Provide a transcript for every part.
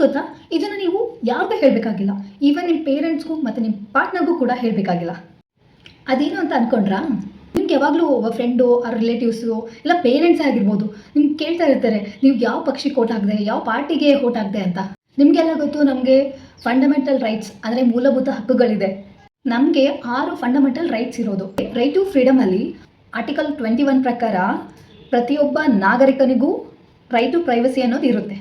ಗೊತ್ತಾ, ಇದನ್ನು ನೀವು ಯಾರಿಗೂ ಹೇಳಬೇಕಾಗಿಲ್ಲ. ಈವನ್ ನಿಮ್ಮ ಪೇರೆಂಟ್ಸ್ಗೂ ಮತ್ತು ನಿಮ್ಮ ಪಾರ್ಟ್ನರ್ಗೂ ಕೂಡ ಹೇಳಬೇಕಾಗಿಲ್ಲ. ಅದೇನು ಅಂತ ಅಂದ್ಕೊಂಡ್ರಾ, ನಿಮ್ಗೆ ಯಾವಾಗಲೂ ಒಬ್ಬ ಫ್ರೆಂಡು ಆ ರಿಲೇಟಿವ್ಸು ಇಲ್ಲ ಪೇರೆಂಟ್ಸ್ ಆಗಿರ್ಬೋದು, ನಿಮ್ಗೆ ಕೇಳ್ತಾ ಇರ್ತಾರೆ ನೀವು ಯಾವ ಪಕ್ಷಕ್ಕೆ ಓಟ್ ಹಾಕಿದೆ, ಯಾವ ಪಾರ್ಟಿಗೆ ಓಟ್ ಹಾಕಿದೆ ಅಂತ. ನಿಮಗೆಲ್ಲ ಗೊತ್ತು, ನಮಗೆ ಫಂಡಮೆಂಟಲ್ ರೈಟ್ಸ್ ಅಂದರೆ ಮೂಲಭೂತ ಹಕ್ಕುಗಳಿದೆ. ನಮಗೆ 6 ಫಂಡಮೆಂಟಲ್ ರೈಟ್ಸ್ ಇರೋದು. ರೈಟ್ ಟು ಫ್ರೀಡಮಲ್ಲಿ ಆರ್ಟಿಕಲ್ 21 ಪ್ರಕಾರ ಪ್ರತಿಯೊಬ್ಬ ನಾಗರಿಕನಿಗೂ ರೈಟ್ ಟು ಪ್ರೈವಸಿ ಅನ್ನೋದು ಇರುತ್ತೆ.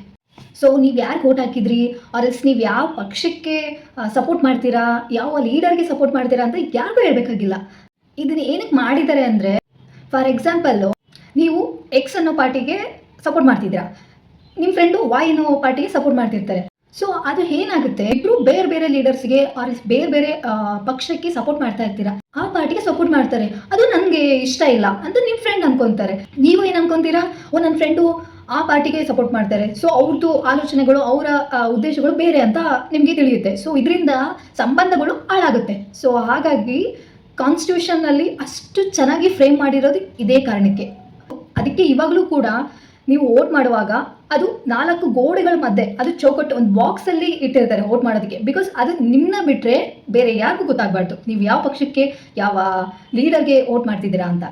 ಸೊ ನೀವು ಯಾರಿಗೆ ಓಟ್ ಹಾಕಿದ್ರಿ, ಆರ್ಎಲ್ಸ್ ನೀವು ಯಾವ ಪಕ್ಷಕ್ಕೆ ಸಪೋರ್ಟ್ ಮಾಡ್ತೀರಾ, ಯಾವ ಲೀಡರ್ಗೆ ಸಪೋರ್ಟ್ ಮಾಡ್ತೀರಾ ಅಂತ ಯಾರಿಗೂ ಹೇಳಬೇಕಾಗಿಲ್ಲ. ಇದನ್ನು ಏನಕ್ಕೆ ಮಾಡಿದ್ದಾರೆ ಅಂದರೆ, ಫಾರ್ ಎಕ್ಸಾಂಪಲ್ಲು ನೀವು ಎಕ್ಸ್ ಅನ್ನೋ ಪಾರ್ಟಿಗೆ ಸಪೋರ್ಟ್ ಮಾಡ್ತಿದ್ದೀರಾ, ನಿಮ್ಮ ಫ್ರೆಂಡು ವಾಯ್ ಅನ್ನೋ ಪಾರ್ಟಿಗೆ ಸಪೋರ್ಟ್ ಮಾಡ್ತಿರ್ತಾರೆ. ಸೊ ಅದು ಏನಾಗುತ್ತೆ, ಇಬ್ಬರು ಬೇರೆ ಬೇರೆ ಲೀಡರ್ಸ್ಗೆ ಆರ್ ಬೇರೆ ಬೇರೆ ಪಕ್ಷಕ್ಕೆ ಸಪೋರ್ಟ್ ಮಾಡ್ತಾ ಇರ್ತೀರಾ, ಆ ಪಾರ್ಟಿಗೆ ಸಪೋರ್ಟ್ ಮಾಡ್ತಾರೆ. ಅದು ನನಗೆ ಇಷ್ಟ ಇಲ್ಲ ಅಂತ ನಿಮ್ಮ ಫ್ರೆಂಡ್ ಅನ್ಕೊಂತಾರೆ. ನೀವು ಏನು ಅನ್ಕೊಂತೀರಾ, ನನ್ನ ಫ್ರೆಂಡು ಆ ಪಾರ್ಟಿಗೆ ಸಪೋರ್ಟ್ ಮಾಡ್ತಾರೆ, ಸೊ ಅವ್ರದ್ದು ಆಲೋಚನೆಗಳು ಅವರ ಉದ್ದೇಶಗಳು ಬೇರೆ ಅಂತ ನಿಮಗೆ ತಿಳಿಯುತ್ತೆ. ಸೊ ಇದರಿಂದ ಸಂಬಂಧಗಳು ಹಾಳಾಗುತ್ತೆ. ಸೊ ಹಾಗಾಗಿ ಕಾನ್ಸ್ಟಿಟ್ಯೂಷನ್ನಲ್ಲಿ ಅಷ್ಟು ಚೆನ್ನಾಗಿ ಫ್ರೇಮ್ ಮಾಡಿರೋದು ಇದೇ ಕಾರಣಕ್ಕೆ. ಅದಕ್ಕೆ ಇವಾಗಲೂ ಕೂಡ ನೀವು ವೋಟ್ ಮಾಡುವಾಗ ಅದು 4 ಗೋಡೆಗಳ ಮಧ್ಯೆ, ಅದು ಚೌಕಟ್ಟು ಒಂದು ಬಾಕ್ಸಲ್ಲಿ ಇಟ್ಟಿರ್ತಾರೆ ವೋಟ್ ಮಾಡೋದಕ್ಕೆ. ಬಿಕಾಸ್ ಅದು ನಿಮ್ಮನ್ನ ಬಿಟ್ಟರೆ ಬೇರೆ ಯಾರಿಗೂ ಗೊತ್ತಾಗಬಾರ್ದು ನೀವು ಯಾವ ಪಕ್ಷಕ್ಕೆ ಯಾವ ಲೀಡರ್ಗೆ ವೋಟ್ ಮಾಡ್ತಿದ್ದೀರಾ ಅಂತ.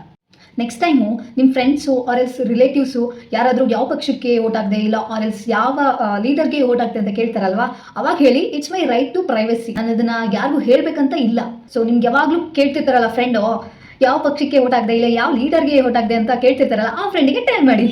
ನೆಕ್ಸ್ಟ್ ಟೈಮು ನಿಮ್ಮ ಫ್ರೆಂಡ್ಸು ಆರ್ ಎಲ್ಸ್ ರಿಲೇಟಿವ್ಸು ಯಾರಾದರೂ ಯಾವ ಪಕ್ಷಕ್ಕೆ ವೋಟ್ ಆಗದೆ ಇಲ್ಲ ಆರ್ ಎಲ್ಸ್ ಯಾವ ಲೀಡರ್ಗೆ ವೋಟ್ ಆಗ್ತದೆ ಅಂತ ಕೇಳ್ತಾರಲ್ವಾ, ಅವಾಗ ಹೇಳಿ it's my right to privacy. ನಾನು ಅದನ್ನು ಯಾರಿಗೂ ಹೇಳಬೇಕಂತ ಇಲ್ಲ. ಸೊ ನಿಮ್ಗೆ ಯಾವಾಗಲೂ ಕೇಳ್ತಿರ್ತಾರಲ್ಲ ಫ್ರೆಂಡು ಯಾವ ಪಕ್ಷಕ್ಕೆ ವೋಟ್ ಆಗದೆ ಇಲ್ಲ ಯಾವ ಲೀಡರ್ಗೆ ವೋಟ್ ಆಗದೆ ಅಂತ ಕೇಳ್ತಿರ್ತಾರಲ್ಲ, ಆ ಫ್ರೆಂಡಿಗೆ ಟೆಲ್ ಮಾಡಿ.